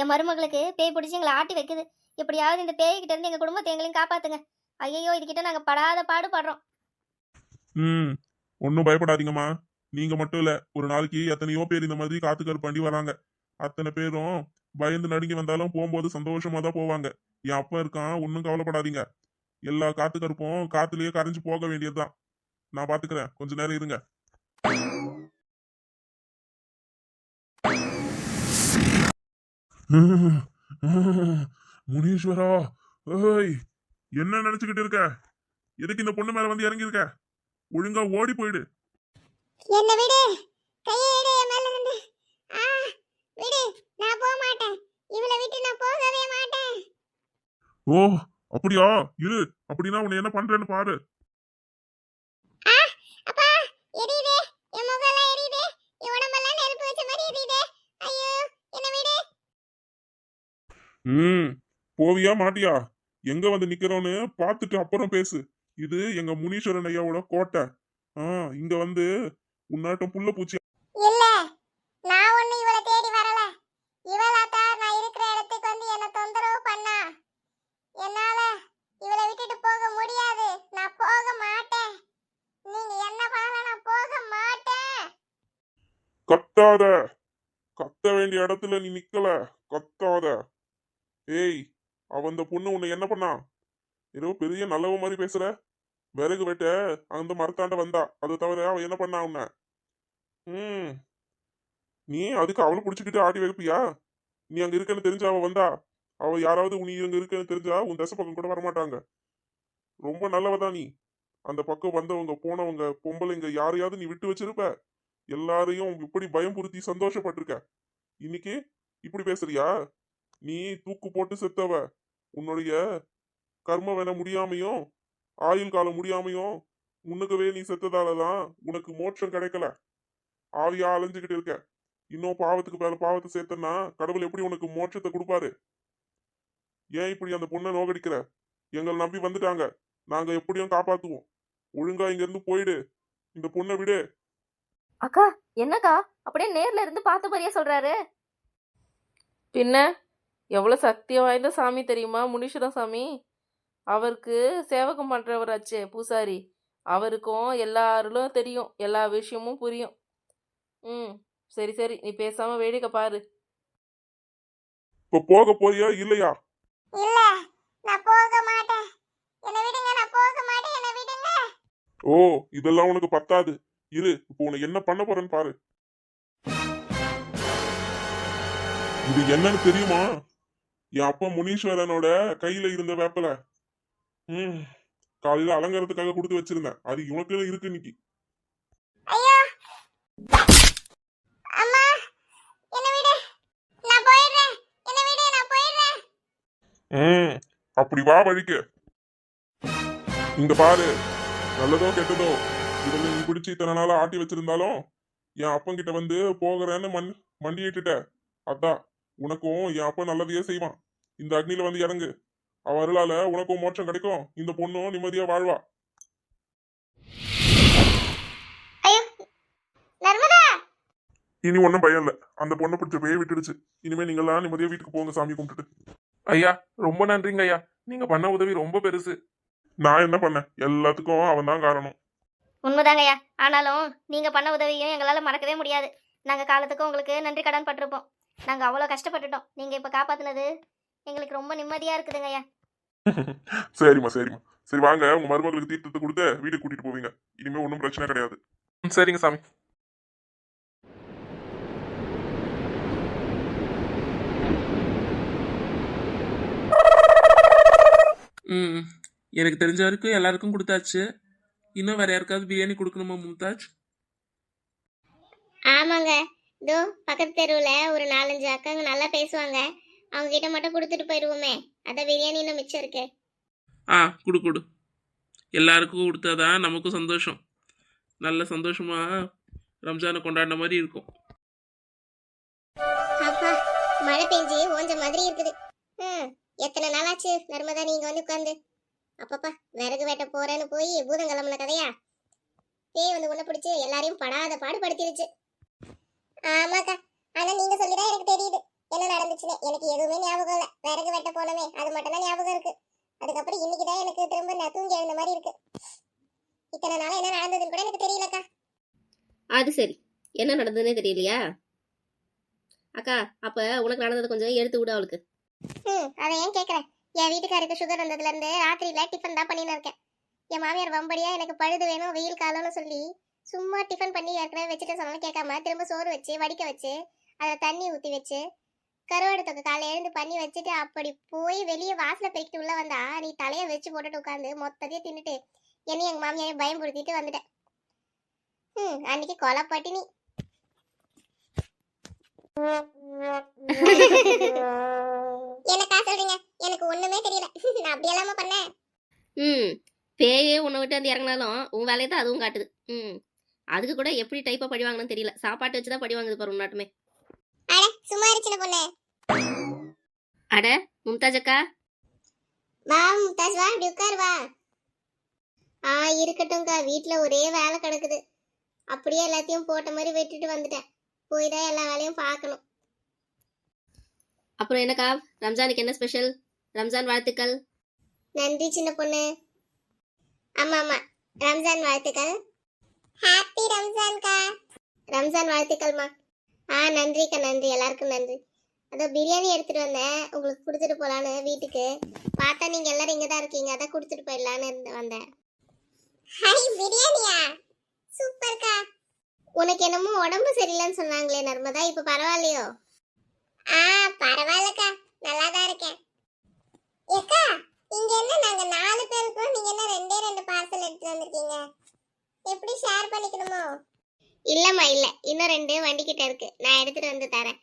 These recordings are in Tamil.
என் மருமகளுக்கு பேய் பிடிச்சி எங்களை ஆட்டி வைக்குது. எப்படியாவது இந்த பேய்கிட்ட இருந்து எங்க குடும்பத்தை எங்களையும் காப்பாத்துங்க. ஐயோ, இதுகிட்ட நாங்க படாத பாடுபடுறோம். ம் ஒன்றும் பயப்படாதீங்கம்மா. நீங்க மட்டும் இல்ல, ஒரு நாளைக்கு எத்தனையோ பேர் இந்த மாதிரி காத்து கருப்பாண்டி வராங்க. அத்தனை பேரும் பயந்து நடுங்கி வந்தாலும் போகும்போது சந்தோஷமா தான் போவாங்க. என் அப்பா இருக்கான், ஒன்றும் கவலைப்படாதீங்க. எல்லா காத்து கருப்பும் காத்துலயே கரைஞ்சு போக வேண்டியதுதான். நான் பாத்துக்கிறேன், கொஞ்ச நேரம் இருங்க. முனீஸ்வரா, ஏய், என்ன நினைச்சுக்கிட்டு இருக்க? எதுக்கு இந்த பொண்ணு மேல வந்து இறங்கி இருக்க? ஒழுங்கா ஓடி போயிடு. என்ன விடு, கையை எடு என் மேல இருந்து. ஆ, விடு, நான் போக மாட்டேன். இவளை விட்டு நான் போகவே மாட்டேன். ஓ, அப்படியா? இரு, அப்படின்னா உன்னை என்ன பண்றேன்னு பாரு. ஆ, அப்பா, எரியுதே, என் முகம்லாம் எரியுதே, என் உடம்பெல்லாம் நெருப்பு வச்ச மாதிரி எரியுதே. ஐயோ, என்ன விடு. போவியா மாட்டியா? எங்க வந்து நிக்கிறோன்னு பாத்துட்டு அப்புறம் பேசு. இது எங்க முனீஸ்வரன் ஐயாவோட கோட்டை. இங்க வந்து உன்னாட்டம் புள்ள பூச்சி. இல்ல, நான் ஒண்ணு இவளை தேடி வரல. இவளாத்தா நான் இருக்கிற இடத்துக்கு வந்து என்ன தொந்தரவு பண்ணா. என்னால இவளை விட்டுட்டு போக முடியாது. நான் போக மாட்டேன். நீங்க என்ன பண்ணலாம், நான் போக மாட்டேன். கத்தாத. கத்த வேண்டிய இடத்துல நீ நிக்கல. கத்தாத. ஏய், அவன் அந்த பொண்ணு உன்னை என்ன பண்ணா? ஏதோ பெரிய நல்லவ மாதிரி பேசுற. விறகு வெட்ட அந்த மரத்தாண்ட வந்தா, அதை தவிர அவ என்ன பண்ணா உன்ன? நீ அதுக்கு அவளை புடிச்சுக்கிட்டு ஆடி வைப்பியா? நீ அங்க இருக்கன்னு தெரிஞ்சா அவ வந்தா, அவ யாராவது நீ அங்க இருக்கன்னு தெரிஞ்சா உன் தசை பக்கம் கூட வரமாட்டாங்க. ரொம்ப நல்லவதான் நீ. அந்த பக்கம் வந்தவங்க போனவங்க பொம்பளைங்க யாரையாவது நீ விட்டு வச்சிருப்ப. எல்லாரையும் இப்படி பயம்புறுத்தி சந்தோஷப்பட்டிருக்க. இன்னைக்கு இப்படி பேசுறியா? நீ தூக்கு போட்டு செத்தவ. உன்னுடைய கர்ம வேண முடியாமையும் ஆயுள் காலம் முடியாமையும் முன்னுக்கவே நீ செத்ததாலதான் உனக்கு மோட்சம் கிடைக்கல. ஆவியா அலைஞ்சுக்கிட்டு இருக்க. இன்னும் பாவத்துக்கு மேல பாவத்தை சேர்த்தனா கடவுள் எப்படி உனக்கு மோட்சத்தை கொடுப்பாரு? ஏன் இப்படி அந்த பொண்ணை நோகடிக்கிற? எங்களை நம்பி வந்துட்டாங்க, நாங்க எப்படியும் காப்பாத்துவோம். ஒழுங்கா இங்க இருந்து போயிடு. இந்த பொண்ணை விடு. அக்கா, என்னக்கா அப்படியே நேர்ல இருந்து பார்த்த மாதிரியே சொல்றாரு? பின்ன எவ்வளோ சக்தி வாய்ந்த சாமி தெரியுமா முனீஸ்வரன் சாமி? அவருக்கு சேவகம் பண்ணுறவராச்சே பூசாரி. அவருக்கும் எல்லா அருளும் தெரியும், எல்லா விஷயமும் புரியும். சரி சரி, நீ பேசாம வேடிக்கை பாரு. இப்ப போக போறியா இல்லையா? இல்ல, நான் போக மாட்டேன். என்ன விடுங்க, நான் போக மாட்டேன். என்ன விடுங்க. ஓ, இதெல்லாம் உனக்கு பத்தாது. இரு, இப்போ உனக்கு என்ன பண்ண போறேன்னு பாரு. இது என்னன்னு தெரியுமா? என் அப்பா முனீஸ்வரனோட கையில இருந்த வேப்பல. காலையில அலங்காரத்துக்காக கொடுத்து வச்சிருந்தேன். அது உனக்கு இருக்கு இன்னைக்கு. ஐயோ, அம்மா, என்ன விடு, நான் போயிடுறேன். என்ன விடு, நான் போயிடுறேன். அப்படி வா வழிக்கு. இங்க பாரு, நல்லதோ கெட்டதோ இதுல நீ பிடிச்சி இத்தனை நாளா ஆட்டி வச்சிருந்தாலும் என் அப்பங்கிட்ட வந்து போகிறேன்னு மண்டியிட்டுட்ட. அதான் உனக்கும் என் அப்பா நல்லதையே செய்வான். இந்த அக்னியில வந்து இறங்கு. அவ அருளால உனக்கும் மோட்சம் கிடைக்கும். இந்த பொண்ணும் நிம்மதியா வாழ்வா. ஐயோ, நர்மதா. இனி ஒன்னும் பயம் இல்ல. அந்த பொண்ணை பிடிச்ச பேய விட்டுடுச்சு. இனிமே நீங்க எல்லாம் நிம்மதியா வீட்டுக்கு போங்க சாமி கும்பிட்டுட்டு. ஐயா, ரொம்ப நன்றிங்க ஐயா. நீங்க பண்ண உதவி ரொம்ப பெருசு. நான் என்ன பண்ணேன்? எல்லாத்துக்கும் அவன் தான் காரணம். உண்மைதாங்கய்யா. ஆனாலும் நீங்க பண்ண உதவியும் எங்களால மறக்கவே முடியாது. நாங்க காலத்துக்கும் உங்களுக்கு நன்றி கடன் பட்டிருப்போம். நாங்க அவ்வளோ கஷ்டப்பட்டுட்டோம். நீங்க இப்ப காப்பாத்துனது எங்களுக்கு ரொம்ப நிம்மதியா இருக்குதுங்கய்யா. சரிம்மா சரிம்மா. சரி வாங்க, உங்க மருமகளுக்கு தீர்த்தத்தை கொடுத்து வீட்டுக்கு கூட்டிட்டு போவீங்க. இனிமே ஒன்றும் பிரச்சனை கிடையாது. சரிங்க சாமி. எனக்கு தெரிஞ்ச வரைக்கும் எல்லாருக்கும் கொடுத்தாச்சு. இன்னும் வேற யாருக்காவது பிரியாணி கொடுக்கணுமா மும்தாஜ்? ஆமாங்க, இதோ பக்கத்து தெருவில் ஒரு 4-5 அக்காங்க நல்லா பேசுவாங்க. அவங்க கிட்ட மட்டும் கொடுத்துட்டு போயிடுவோமே. அதான் பிரியாணி இன்னும் மிச்சம் இருக்கு. கொடு கொடு. எல்லாருக்கும் கொடுத்தாதான் நமக்கும் சந்தோஷம். நல்ல சந்தோஷமா ரம்ஜானை கொண்டாடின மாதிரி இருக்கும். அப்பா, மழை பெஞ்சு ஓஞ்ச மாதிரி இருக்குது. எத்தனை நாளாச்சு நர்மதா நீங்க வந்து உட்காந்து? அப்பப்பா, விறகு வெட்ட போறேன்னு போய் பூதங்கிழமன கதையா? பேய் வந்து உன்னை பிடிச்சி எல்லாரையும் படாத பாடுபடுத்திருச்சு. ஆமாக்கா, ஆனா நீங்க சொல்லிதான் எனக்கு தெரியுது. என்ன நடந்துச்சுன்னு எனக்கு எதுவுமே ஞாபகம் இல்ல. விறகு வெட்ட போனமே அது மட்டும் தான் ஞாபகம் இருக்கு. அதுக்கப்புறம் இன்னைக்கு தான் எனக்கு திரும்ப நான் தூங்கி எழுந்த மாதிரி இருக்கு. இத்தனை நாள் என்ன நடந்ததுன்னு கூட எனக்கு தெரியலக்கா. அது சரி, என்ன நடந்ததுன்னே தெரியலையா அக்கா? அப்ப உனக்கு நடந்தது கொஞ்சம் எடுத்து விடு அவளுக்கு. அதை ஏன் கேக்குறேன்? என் வீட்டுக்காருக்கு சுகர் வந்ததுல இருந்து ராத்திரியில டிஃபன் தான் பண்ணின்னு இருக்கேன். என் மாமியார் வம்படியா எனக்கு பழுது வேணும் வெயில் காலம்னு சொல்லி சும்மா டிஃபன் பண்ணி ஏற்கனவே வச்சுட்டு சொன்னாலும் கேட்காம திரும்ப சோறு வச்சு வடிக்க வச்சு அதில் தண்ணி ஊற்றி வச்சு கருவாடு தொகை காலை எழுந்து பண்ணி வச்சுட்டு அப்படி போய் வெளியே வாசலை பெருக்கிட்டு உள்ள வந்தா நீ தலையை வச்சு போட்டுட்டு உட்காந்து மொத்தத்தையும் தின்னுட்டு என்னையும் எங்கள் மாமியாரையும் பயம்படுத்திட்டு வந்துட்டேன். அன்னைக்கு கொலை பட்டினி. எனக்கா சொல்றீங்க? எனக்கு ஒண்ணுமே தெரியல. நான் அப்படி எல்லாம பண்ணேன். பேயே உன்னை விட்டு வந்து இறங்கினாலும் உன் வேலையை தான் அதுவும் காட்டுது. அதுக்கு கூட எப்படி டைப்பா படி வாங்கணும்னு தெரியல. சாப்பாட்டு வச்சுதான் படி வாங்குது பாரு உன்னாட்டுமே. அட சும்மா இருச்சுன பொண்ணு. அட மும்தாஜ் அக்கா, வா மும்தாஜ் வா, இப்படி உட்கார் வா. இருக்கட்டும்க்கா, வீட்டுல ஒரே வேலை கிடக்குது. அப்படியே எல்லாத்தையும் போட்ட மாதிரி விட்டுட்டு வந்துட்டேன். போய் தான் எல்லா வேலையும் பார்க்கணும். அப்புறம் என்னக்கா, ரம்ஜானுக்கு என்ன ஸ்பெஷல்? ரம்ஜான் வாழ்த்துக்கள். நன்றி சின்ன பொண்ணு. ஆமா ஆமா, ரம்ஜான் வாழ்த்துக்கள். ஹாப்பி ரம்ஜான்க்கா. ரம்ஜான் வாழ்த்துக்கள்மா. நன்றிக்கா, நன்றி, எல்லாருக்கும் நன்றி. அதோ பிரியாணி எடுத்துட்டு வந்தேன், உங்களுக்கு கொடுத்துட்டு போலான்னு. வீட்டுக்கு பார்த்தா நீங்க எல்லாரும் இங்க தான் இருக்கீங்க, அதான் கொடுத்துட்டு போயிடலான்னு வந்தேன். ஹாய், பிரியாணியா? சூப்பர்க்கா. உனக்கு என்னமோ உடம்பு சரியில்லைன்னு சொன்னாங்களே நர்மதா, இப்ப பரவாயில்லையோ? பரவாயில்லக்கா, நல்லா தான் இருக்கேன். ஏக்கா, இங்க என்ன நாங்க 4 பேர் இருக்கோம், நீங்க என்ன 2 பார்சல் எடுத்து வந்திருக்கீங்க? எப்படி ஷேர் பண்ணிக்கணுமோ? இல்லம்மா இல்ல, இன்னும் 2 வண்டி கிட்ட இருக்கு, நான் எடுத்துட்டு வந்து தரேன்.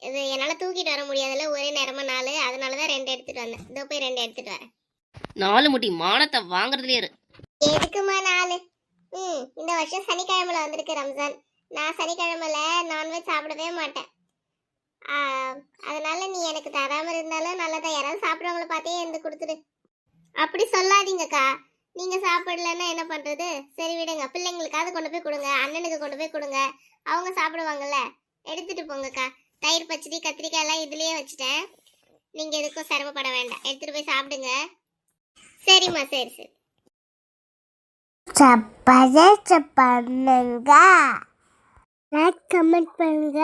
இது என்னால தூக்கிட்டு வர முடியாதுல்ல, ஒரே நேரமா 4, அதனாலதான் 2 எடுத்துட்டு வந்தேன். இதோ போய் 2 எடுத்துட்டு வரேன். 4 முடி மானத்தை வாங்குறதுலயே இரு. எதுக்குமா 4? இந்த வருஷம் சனிக்கிழமையில வந்திருக்கு ரம்ஜான். நான் சனிக்கிழமையில நான்வெஜ் சாப்பிடவே மாட்டேன். அதனால நீ எனக்கு தராம இருந்தாலும் நல்லதான். யாராவது சாப்பிடுறவங்கள பார்த்தே எழுந்து கொடுத்துடு. அப்படி சொல்லாதீங்கக்கா, நீங்க சாப்பிடலன்னா என்ன பண்றது? சரி விடுங்க, பிள்ளைங்களுக்காவது கொண்டு போய் கொடுங்க, அண்ணனுக்கு கொண்டு போய் கொடுங்க, அவங்க சாப்பிடுவாங்கல்ல. எடுத்துட்டு போங்கக்கா. தயிர் பச்சடி கத்திரிக்காய் எல்லாம் இதுலயே வச்சுட்டேன், நீங்க எதுக்கும் சிரமப்பட வேண்டாம், எடுத்துட்டு போய் சாப்பிடுங்க. சரிம்மா, சரி சரி. பண்ணுங்க, கமெண்ட் பண்ணுங்க.